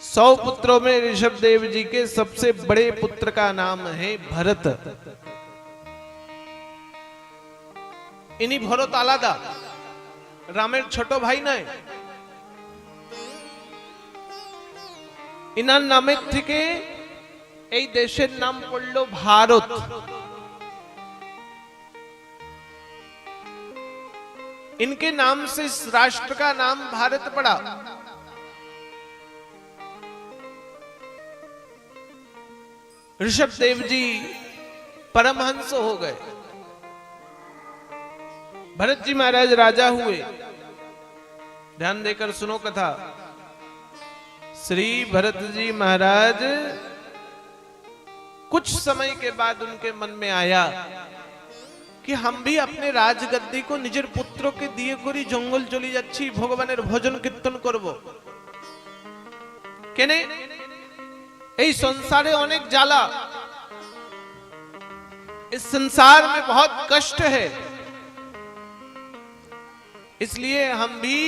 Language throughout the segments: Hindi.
100 पुत्रों में ऋषभ देव जी के सबसे बड़े पुत्र का नाम है भरत। इन्हीं भरत आलादा रामेर छोटो भाई ना इना नामे থেকে এই দেশের নাম পড়লো ভারত। इनके नाम से इस राष्ट्र का नाम भारत पड़ा। ऋषभ देव जी परमहंस हो गए। भरत जी महाराज राजा हुए। ध्यान देकर सुनो कथा। श्री भरत जी महाराज कुछ समय के बाद उनके मन में आया कि हम भी अपने राजगद्दी को निजेर पुत्र के दिए करी जंगल चली जाच्छी भगवानेर भजन कीर्तन करब। केने এই संसारे अनेक जाला, इस संसार में बहुत कष्ट है, इसलिए हम भी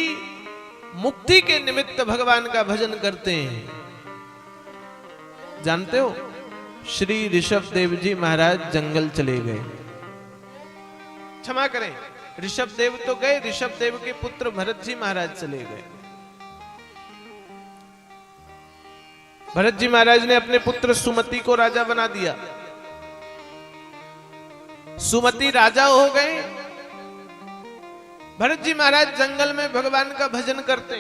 मुक्ति के निमित्त भगवान का भजन करते हैं। जानते हो श्री ऋषभ देव जी महाराज जंगल चले गए। क्षमा करें, ऋषभ देव तो गए, ऋषभ देव के पुत्र भरत जी महाराज चले गए। भरत जी महाराज ने अपने पुत्र सुमति को राजा बना दिया। सुमति राजा हो गए। भरत जी महाराज जंगल में भगवान का भजन करते।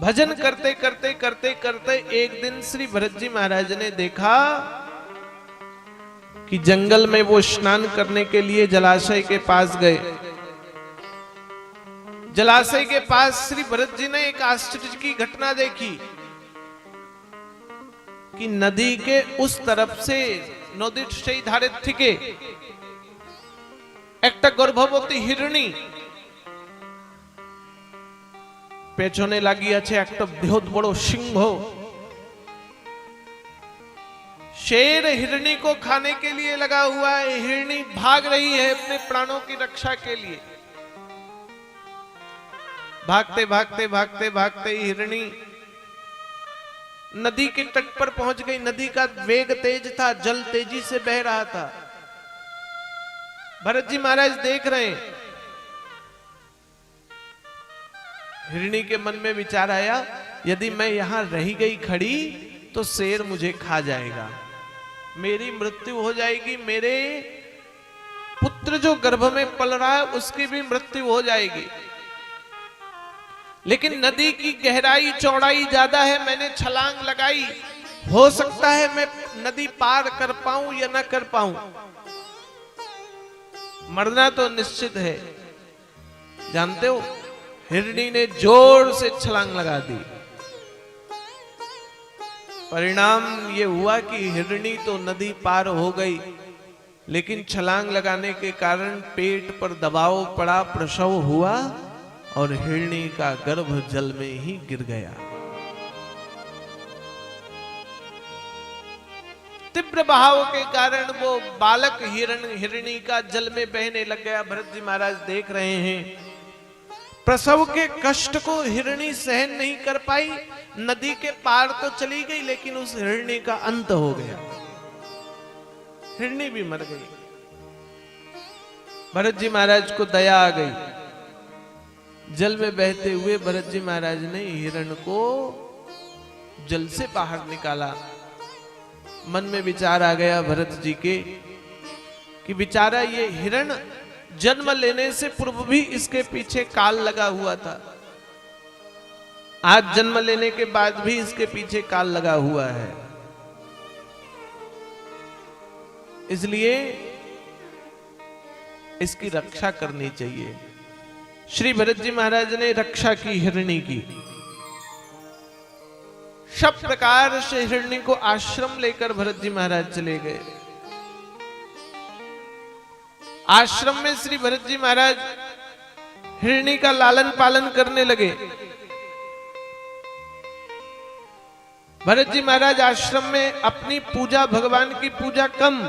भजन करते करते करते करते एक दिन श्री भरत जी महाराज ने देखा कि जंगल में वो स्नान करने के लिए जलाशय के पास गए। जलाशय के पास श्री भरत जी ने एक आश्चर्य की घटना देखी कि नदी के उस तरफ से नदी সেই ধারের থেকে একটা গর্ভবতী হিরণী পেছনে লাগিয়ে আছে একটা বৃহৎ বড় সিংহ। शेर हिरणी को खाने के लिए लगा हुआ है। हिरणी भाग रही है अपने प्राणों की रक्षा के लिए। भागते भागते भागते भागते हिरणी नदी के तट पर पहुंच गई। नदी का वेग तेज था, जल तेजी से बह रहा था। भरत जी महाराज देख रहे हैं। हिरणी के मन में विचार आया, यदि मैं यहां रही गई खड़ी तो शेर मुझे खा जाएगा, मेरी मृत्यु हो जाएगी, मेरे पुत्र जो गर्भ में पल रहा है उसकी भी मृत्यु हो जाएगी। लेकिन नदी की गहराई चौड़ाई ज्यादा है, मैंने छलांग लगाई, हो सकता है मैं नदी पार कर पाऊं या ना कर पाऊं, मरना तो निश्चित है। जानते हो हिरणी ने जोर से छलांग लगा दी। परिणाम ये हुआ कि हिरणी तो नदी पार हो गई, लेकिन छलांग लगाने के कारण पेट पर दबाव पड़ा, प्रसव हुआ और हिरणी का गर्भ जल में ही गिर गया। तीव्र बहाव के कारण वो बालक हिरणी का जल में बहने लग गया। भरत जी महाराज देख रहे हैं। प्रसव के कष्ट को हिरणी सहन नहीं कर पाई। नदी के पार तो चली गई, लेकिन उस हिरणी का अंत हो गया, हिरणी भी मर गई। भरत जी महाराज को दया आ गई। जल में बहते हुए भरत जी महाराज ने हिरण को जल से बाहर निकाला। मन में विचार आ गया भरत जी के कि बेचारा ये हिरण जन्म लेने से पूर्व भी इसके पीछे काल लगा हुआ था, आज जन्म लेने के बाद भी इसके पीछे काल लगा हुआ है, इसलिए इसकी रक्षा करनी चाहिए। श्री भरत जी महाराज ने रक्षा की हिरणी की। सब प्रकार से हिरणी को आश्रम लेकर भरत जी महाराज चले गए। आश्रम में श्री भरत जी महाराज हिरणी का लालन पालन करने लगे। भरत जी महाराज आश्रम में अपनी पूजा, भगवान की पूजा कम,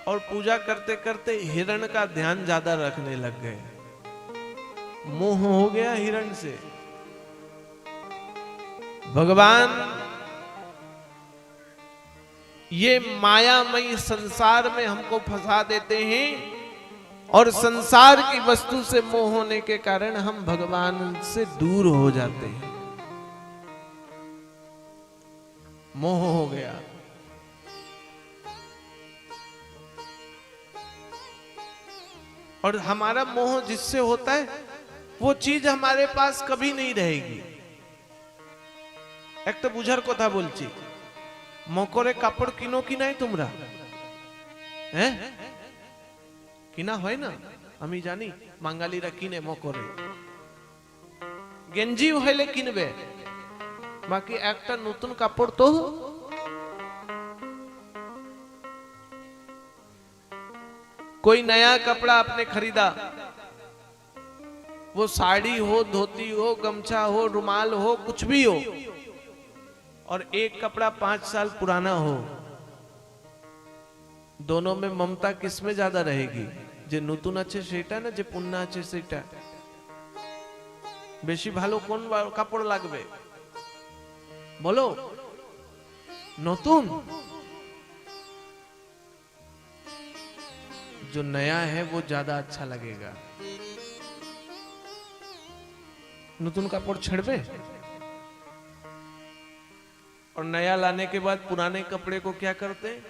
और पूजा करते करते हिरण का ध्यान ज्यादा रखने लग गए। मोह हो गया हिरण से। भगवान ये मायामयी संसार में हमको फंसा देते हैं और संसार की वस्तु से मोह होने के कारण हम भगवान से दूर हो जाते हैं। मोह हो गया। और हमारा मोह जिससे होता है वो चीज हमारे पास कभी नहीं रहेगी। एक तो बुझर कथा बोलची, मकरे कापड़ किनो कि नहीं तुमरा हैं किना হয় না আমি জানি বাঙালিরা কিনে মকরে গেঞ্জি হইলে কিনবে বাকি একটা নতুন কাপড় তো कोई नया कपड़ा आपने खरीदा, वो साड़ी हो, धोती हो, गमछा हो, रुमाल हो, कुछ भी हो, और एक कपड़ा 5 साल पुराना हो, दोनों में ममता किसमें ज्यादा रहेगी? जे नतून आछे सेटा ना जे पुन्ना आछे सेटा? बेशी भालो कोन कापड़ लागबे बोलो? नतून। जो नया है वो ज्यादा अच्छा लगेगा। नतून कापड़ छेड़बे और नया लाने के बाद पुराने कपड़े को क्या करते हैं?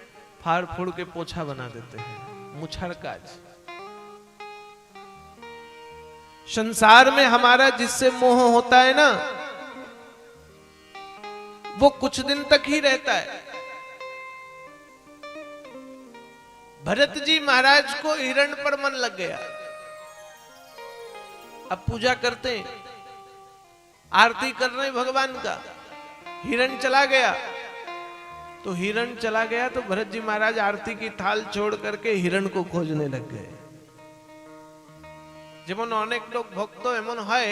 फाड़ फूड़ के पोछा बना देते हैं, मुछड़ काज। संसार में हमारा जिससे मोह होता है ना, वो कुछ दिन तक ही रहता है। भरत जी महाराज को हिरण पर मन लग गया। अब पूजा करते हैं, आरती कर रहे हैं भगवान का, हिरण चला गया। तो हिरण चला गया तो भरत जी महाराज आरती की थाल छोड़ करके हिरण को खोजने लग गए। যেমন অনেক লোক ভক্ত এমন হয়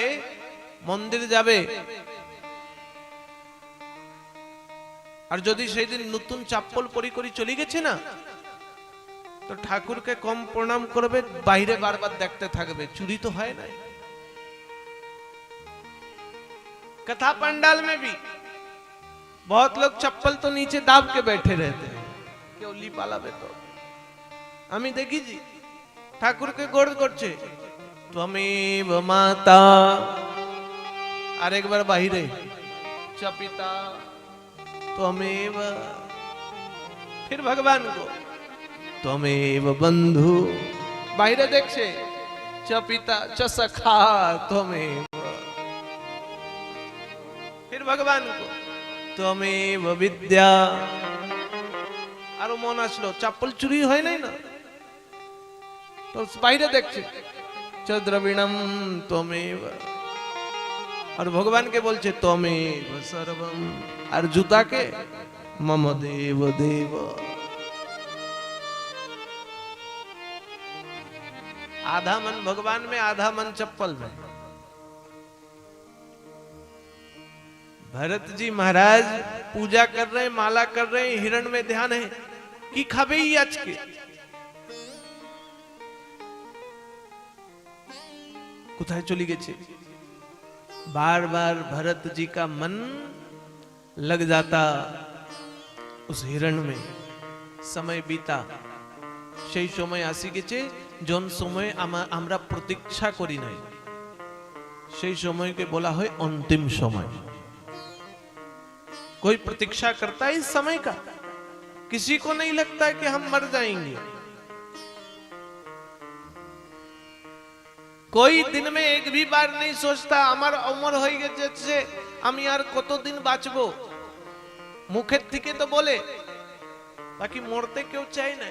মন্দির যাবে আর যদি সেই দিন নতুন চাপ্পল পরি করি চলে গেছে না, तो ठाकुर के कम प्रणाम करबे, बाहरे बार बार देखते थकबे, चुरी तो है ना। कथा पंडाल में भी बहुत लोग चप्पल तो नीचे दाब के बैठे रहते हैं, क्यों ली पालाबे तो हमें देखी जी ठाकुर के गोड़ करछे त्वमेव माता, और एक बार बाहरे च पिता त्वमेव, फिर भगवान को त्वमेव बंधु, बाहरे देखछे च पिता च सखा त्वमेव, फिर भगवान को त्वमेव विद्या। और मन आसलो चप्पल चुरी হয় নাই না, तो बाहरे देखछे च द्रविणम त्वमेव, और भगवान के बोलछे त्वमेव सर्वम, और जूता के मम देव देव। आधा मन भगवान में, आधा मन चप्पल में। भरत जी महाराज पूजा कर रहे हैं, माला कर रहे हैं, हिरण में ध्यान है कि खाबे ही आज के। कुताय चली गए, बार बार भरत जी का मन लग जाता उस हिरण में। समय बीता, সেই সময় আসি গেছে জন সময় আমরা প্রতীক্ষা করি নাই, সেই সময়কে বলা হয় अंतिम समय। कोई प्रतीक्षा करता है इस समय का? किसी को नहीं लगता है कि हम मर जाएंगे। कोई दिन में एक भी बार नहीं सोचता আমার उम्र হয়ে গেছে আমি আর কতদিন বাঁচবো। মুখের থেকে তো বলে, বাকি মরতে কেউ চায় না।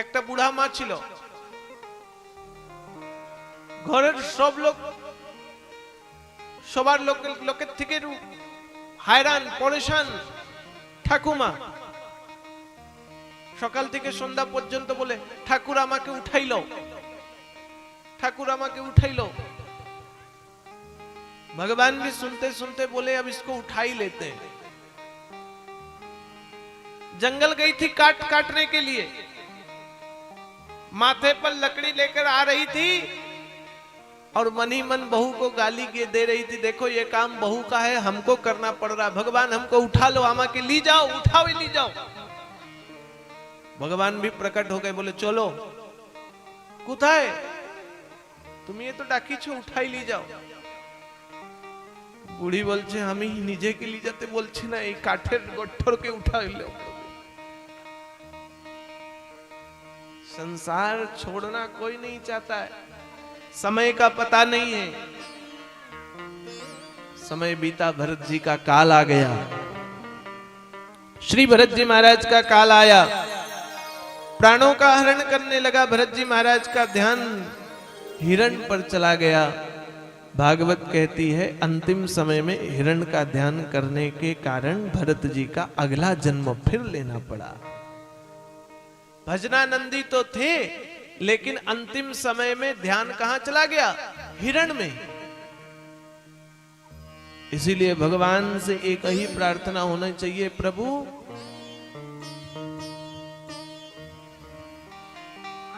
একটা বুড়া মা ছিল, ঘরের সব লোক সবার লোকের থেকে হায়রান পরেশান। ঠাকুমা সকাল থেকে সন্ধ্যা পর্যন্ত বলে ঠাকুর আমাকে উঠাইলো, ठाकुर আমাকে उठाइलो। भगवान भी सुनते सुनते बोले अब इसको उठा ही लेते हैं। जंगल गई थी काटने के लिए, माथे पर लकड़ी लेकर आ रही थी, और मन ही मन बहू को गाली दे रही थी, देखो ये काम बहू का है, हमको करना पड़ रहा, भगवान हमको उठा लो, आमा के ली जाओ, उठाओ ली जाओ। भगवान भी प्रकट हो गए, बोले चलो कुथाय तुम ये तो डाकी छो, उठाई ली जाओ। बुढ़ी बोलছে আমি নিজেকে ली जाते बोलছে ना এই কাঠের গঠ্ঠরকে উঠাই लो। संसार छोड़ना कोई नहीं चाहता है, समय का पता नहीं है। समय बीता, भरत जी का काल आ गया, श्री भरत जी महाराज का काल आया, प्राणों का हरण करने लगा। भरत जी महाराज का ध्यान हिरण पर चला गया। भागवत कहती है अंतिम समय में हिरण का ध्यान करने के कारण भरत जी का अगला जन्म फिर लेना पड़ा। भजनानंदी तो थे, लेकिन अंतिम समय में ध्यान कहां चला गया? हिरण में। इसीलिए भगवान से एक ही प्रार्थना होना चाहिए, प्रभु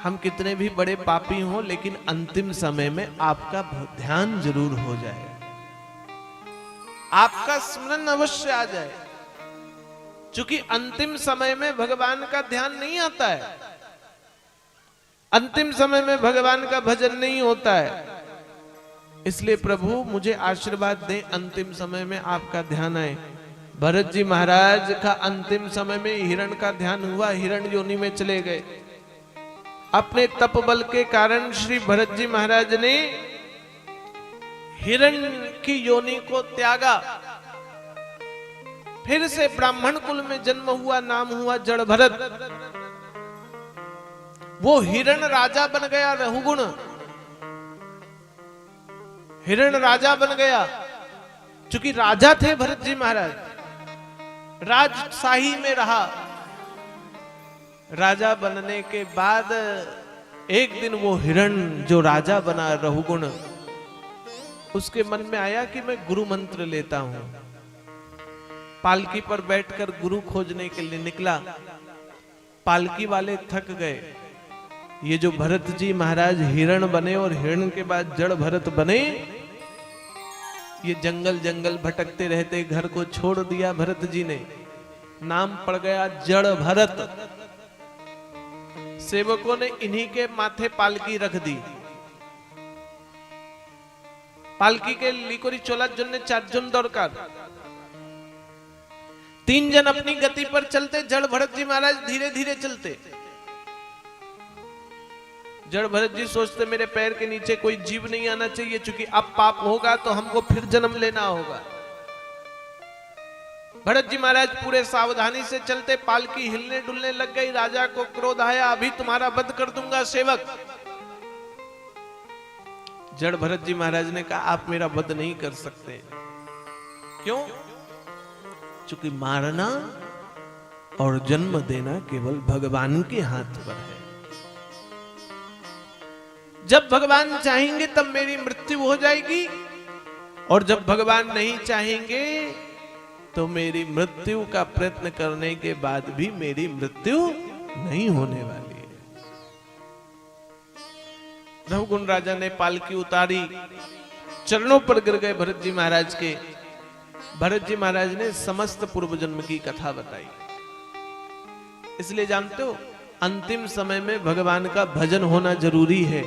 हम कितने भी बड़े पापी हों, लेकिन अंतिम समय में आपका ध्यान जरूर हो जाए, आपका स्मरण अवश्य आ जाए। क्योंकि अंतिम समय में भगवान का ध्यान नहीं आता है, अंतिम समय में भगवान का भजन नहीं होता है। इसलिए प्रभु मुझे आशीर्वाद दें, अंतिम समय में आपका ध्यान आए। भरत जी महाराज का अंतिम समय में हिरण का ध्यान हुआ, हिरण योनि में चले गए। अपने तप बल के कारण श्री भरत जी महाराज ने हिरण की योनि को त्यागा, फिर से ब्राह्मण कुल में जन्म हुआ, नाम हुआ जड़ भरत। वो हिरण राजा बन गया, रहुगुण हिरण राजा बन गया। क्योंकि राजा थे भरत जी महाराज, राजशाही में रहा। राजा बनने के बाद एक दिन वो हिरण जो राजा बना रहुगुण, उसके मन में आया कि मैं गुरु मंत्र लेता हूं। पालकी पर बैठकर गुरु खोजने के लिए निकला। पालकी वाले थक गए। ये जो भरत जी महाराज हिरण बने और हिरण के बाद जड़ भरत बने, ये जंगल जंगल भटकते रहते, घर को छोड़ दिया भरत जी ने, नाम पड़ गया जड़ भरत। सेवकों ने इन्हीं के माथे पालकी रख दी। पालकी के लिकोरी चोला जन 4 जन दरकार, 3 जन अपनी गति पर चलते, जड़ भरत जी महाराज धीरे धीरे चलते। जड़ भरत जी सोचते मेरे पैर के नीचे कोई जीव नहीं आना चाहिए, क्योंकि अब पाप होगा तो हमको फिर जन्म लेना होगा। भरत जी महाराज पूरे सावधानी से चलते, पालकी हिलने डुलने लग गई। राजा को क्रोध आया, अभी तुम्हारा वध कर दूंगा सेवक। जड़ भरत जी महाराज ने कहा आप मेरा वध नहीं कर सकते। क्यों? क्योंकि मारना और जन्म देना केवल भगवान के हाथ पर है। जब भगवान चाहेंगे तब मेरी मृत्यु हो जाएगी, और जब भगवान नहीं चाहेंगे तो मेरी मृत्यु का प्रयत्न करने के बाद भी मेरी मृत्यु नहीं होने वाली है। रहुगुण राजा ने पालकी उतारी, चरणों पर गिर गए भरत जी महाराज के। भरत जी महाराज ने समस्त पूर्व जन्म की कथा बताई। इसलिए जानते हो अंतिम समय में भगवान का भजन होना जरूरी है।